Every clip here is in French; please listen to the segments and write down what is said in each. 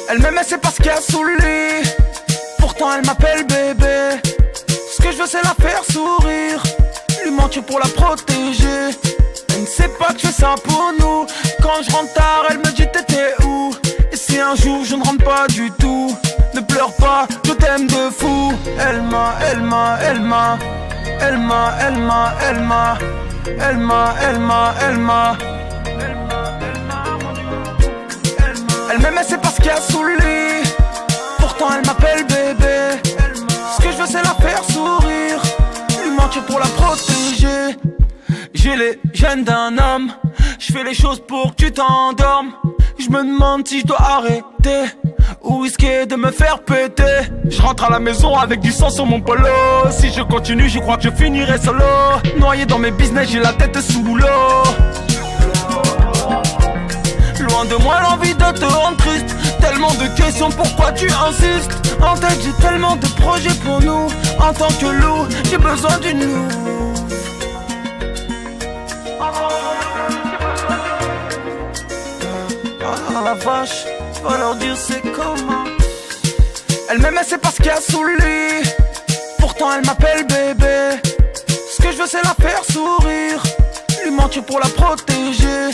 Elle m'aimait, c'est parce qu'il y a sous le lit. Pourtant elle m'appelle bébé. Ce que je veux c'est la faire sourire, lui mentir pour la protéger. Elle ne sait pas que je fais ça pour nous. Quand je rentre tard elle me dit t'étais où. Et si un jour je ne rentre pas du tout, ne pleure pas, je t'aime de fou. Elle m'a Elle m'aimait, c'est parce qu'il y a sous le lit. Pourtant elle m'appelle bébé. Ce que je veux c'est la faire sourire, lui mentir pour la protéger. J'ai les gènes d'un homme, je fais les choses pour que tu t'endormes. Je me demande si je dois arrêter ou risquer de me faire péter. Je rentre à la maison avec du sang sur mon polo. Si je continue je crois que je finirai solo. Noyé dans mes business, j'ai la tête sous l'eau. Loin de moi l'envie de te rendre triste. Tellement de questions, pourquoi tu insistes? En tête j'ai tellement de projets pour nous. En tant que loup, j'ai besoin d'une loup. Ah la vache, va leur dire c'est comment. Elle m'aimait, c'est parce qu'il y a sous le lit. Pourtant elle m'appelle bébé. Ce que je veux c'est la faire sourire, lui mentir pour la protéger.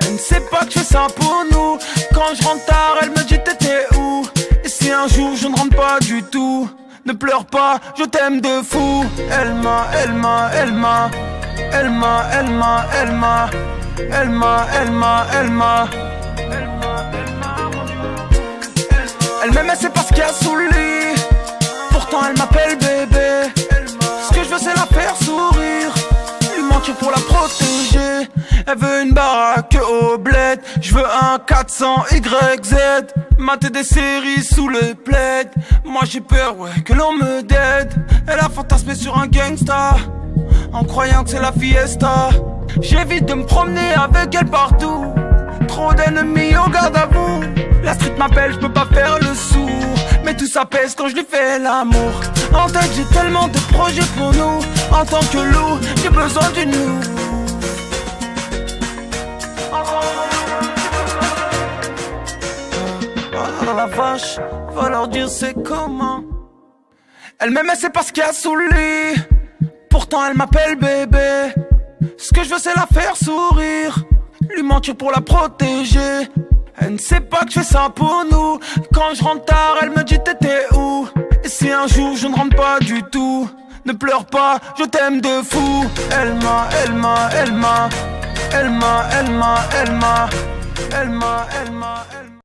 Elle ne sait pas que je fais ça pour nous. Quand je rentre tard elle me dit t'étais où. Et si un jour je ne rentre pas du tout, ne pleure pas, je t'aime de fou. Elle m'aimait, c'est parce qu'il y a sous le lit. Pourtant elle m'appelle bébé. Ce que je veux c'est la faire sourire, lui mentir pour la protéger. Elle veut une baraque au bled, je veux un 400 YZ. Mater des séries sous le plaid. Moi j'ai peur, ouais, que l'on me dead. Elle a fantasmé sur un gangsta en croyant que c'est la fiesta. J'évite de me promener avec elle partout. Trop d'ennemis au garde à vous. La street m'appelle, je peux pas faire le sourd, mais tout ça pèse quand je lui fais l'amour. En tête j'ai tellement de projets pour nous. En tant que loup, j'ai besoin d'une loup. Ah la vache, va leur dire c'est comment. Elle m'aimait, c'est parce qu'il y a sous le lit. Pourtant elle m'appelle bébé. Ce que je veux c'est la faire sourire, lui mentir pour la protéger. Elle ne sait pas que je fais ça pour nous. Quand je rentre tard elle me dit t'étais où. Et si un jour je ne rentre pas du tout, ne pleure pas, je t'aime de fou. Elle m'a